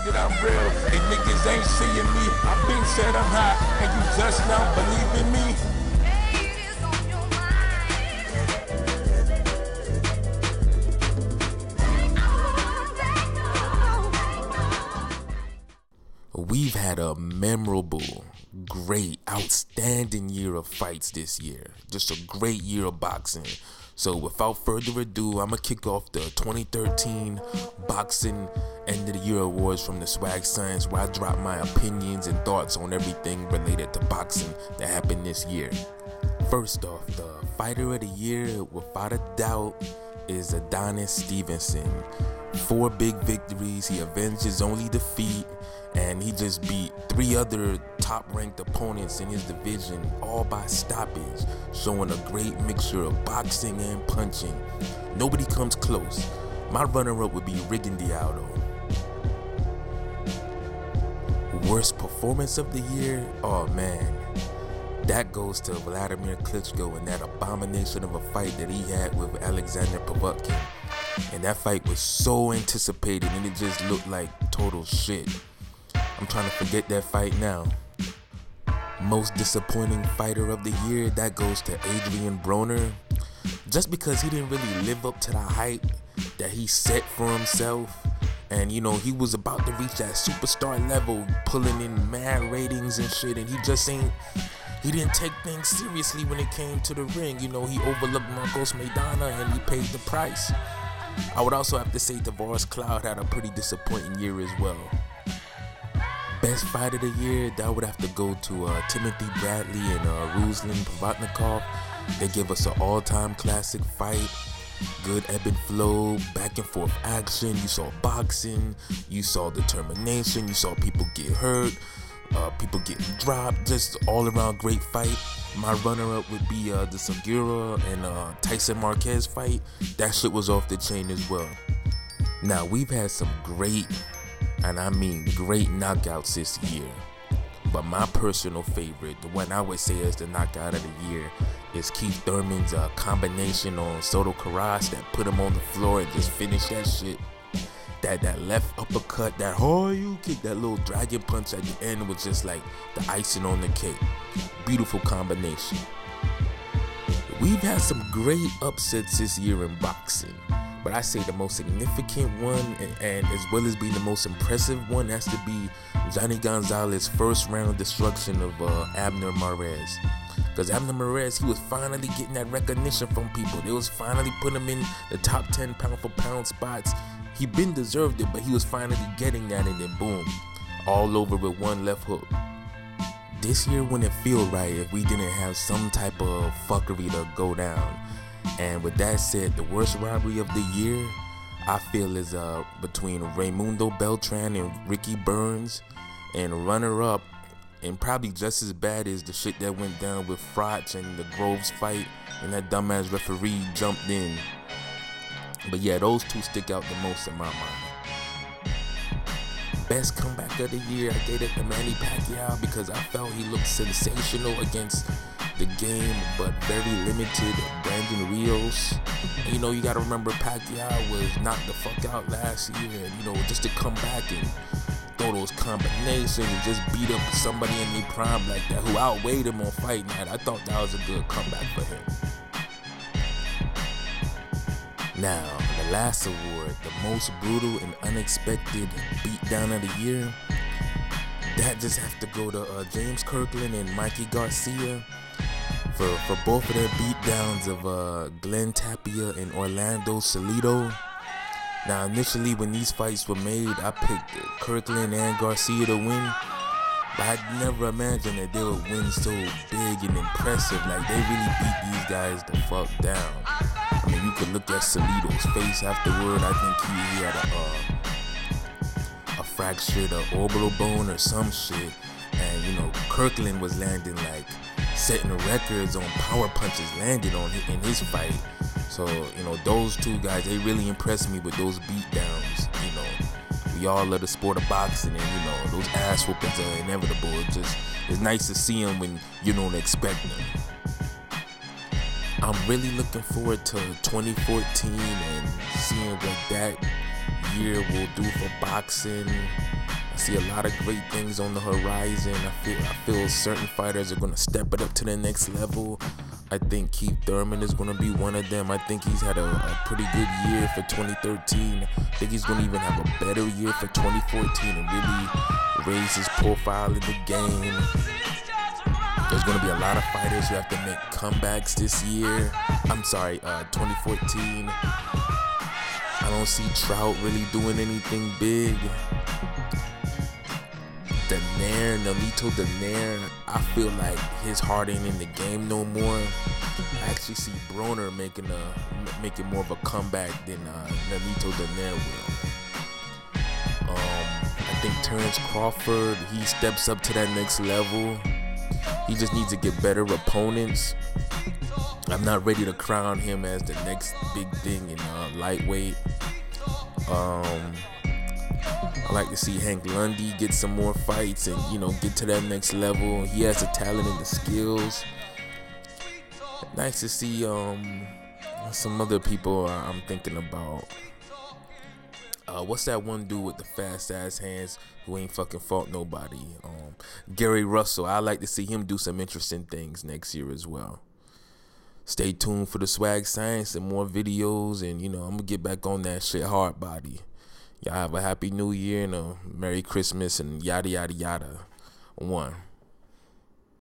that I'm real. They niggas ain't seeing me. I been said I'm hot, and you just now believe in me. We've had a memorable, great, outstanding year of fights this year. Just a great year of boxing. So without further ado, I'm going to kick off the 2013 Boxing End of the Year Awards from the Swag Science, where I drop my opinions and thoughts on everything related to boxing that happened this year. First off, the Fighter of the Year, without a doubt, is Adonis Stevenson. 4 big victories, he avenged his only defeat, and he just beat 3 other top-ranked opponents in his division, all by stoppage, showing a great mixture of boxing and punching. Nobody comes close. My runner-up would be Rigondeaux. Worst performance of the year? Oh man, that goes to Vladimir Klitschko and that abomination of a fight that he had with Alexander Povetkin. And that fight was so anticipated, and it just looked like total shit. I'm trying to forget that fight now. Most disappointing fighter of the year, that goes to Adrian Broner. Just because he didn't really live up to the hype that he set for himself. And you know, he was about to reach that superstar level, pulling in mad ratings and shit, and he didn't take things seriously when it came to the ring. You know, he overlooked Marcos Maidana and he paid the price. I would also have to say Tavares Cloud had a pretty disappointing year as well. Best fight of the year, that would have to go to Timothy Bradley and Ruslan Provodnikov. They gave us an all-time classic fight. Good ebb and flow, back and forth action. You saw boxing, you saw determination, you saw people get hurt, people getting dropped. Just all around great fight. My runner-up would be the Segura and Tyson Marquez fight. That shit was off the chain as well. Now, we've had some great, and I mean great, knockouts this year. But my personal favorite, the one I would say is the knockout of the year, is Keith Thurman's combination on Soto Karass that put him on the floor and just finished that shit. That left uppercut, that you kick, that little dragon punch at the end was just like the icing on the cake. Beautiful combination. We've had some great upsets this year in boxing, but I say the most significant one, and as well as being the most impressive one, has to be Johnny Gonzalez's first round destruction of Abner Mares. Because Abner Mares, he was finally getting that recognition from people. They was finally putting him in the top 10 pound for pound spots. He been deserved it, but he was finally getting that, and then boom, all over with one left hook. This year wouldn't feel right if we didn't have some type of fuckery to go down. And with that said, the worst robbery of the year, I feel, is between Raymundo Beltran and Ricky Burns. And runner-up, and probably just as bad as the shit that went down with Froch and the Groves fight, and that dumbass referee jumped in. But yeah, those two stick out the most in my mind. Best comeback of the year, I gave it to Manny Pacquiao because I felt he looked sensational against the game, but very limited Brandon Rios. And, you know, you gotta remember Pacquiao was knocked the fuck out last year, and you know, just to come back and throw those combinations and just beat up somebody in their prime like that who outweighed him on fight night, I thought that was a good comeback for him. Now, the last award, the most brutal and unexpected beatdown of the year, that just have to go to James Kirkland and Mikey Garcia for both of their beatdowns of Glenn Tapia and Orlando Salido. Now, initially when these fights were made, I picked Kirkland and Garcia to win, but I never imagined that they would win so big and impressive. Like, they really beat these guys the fuck down. I mean, you could look at Salido's face afterward. I think he had a fractured orbital bone or some shit. And, you know, Kirkland was landing, like, setting records on power punches landed on in his fight. So, you know, those two guys, they really impressed me with those beatdowns. You know, we all love the sport of boxing, and, you know, those ass whoopings are inevitable. It's nice to see them when you don't expect them. I'm really looking forward to 2014 and seeing what that year will do for boxing. see a lot of great things on the horizon. I feel certain fighters are gonna step it up to the next level. I think Keith Thurman is gonna be one of them. I think he's had a pretty good year for 2013. I think he's gonna even have a better year for 2014 and really raise his profile in the game. There's gonna be a lot of fighters who have to make comebacks this year. 2014. I don't see Trout really doing anything big. Nolito Donaire, I feel like his heart ain't in the game no more. I actually see Broner making more of a comeback than Nolito Donaire will. I think Terrence Crawford, he steps up to that next level. He just needs to get better opponents. I'm not ready to crown him as the next big thing in lightweight. I like to see Hank Lundy get some more fights and, get to that next level. He has the talent and the skills. Nice to see some other people I'm thinking about. What's that one dude with the fast ass hands who ain't fucking fought nobody? Gary Russell. I like to see him do some interesting things next year as well. Stay tuned for the Swag Science and more videos, and I'm gonna get back on that shit hard body. Y'all have a happy new year and a Merry Christmas and yada yada yada. One.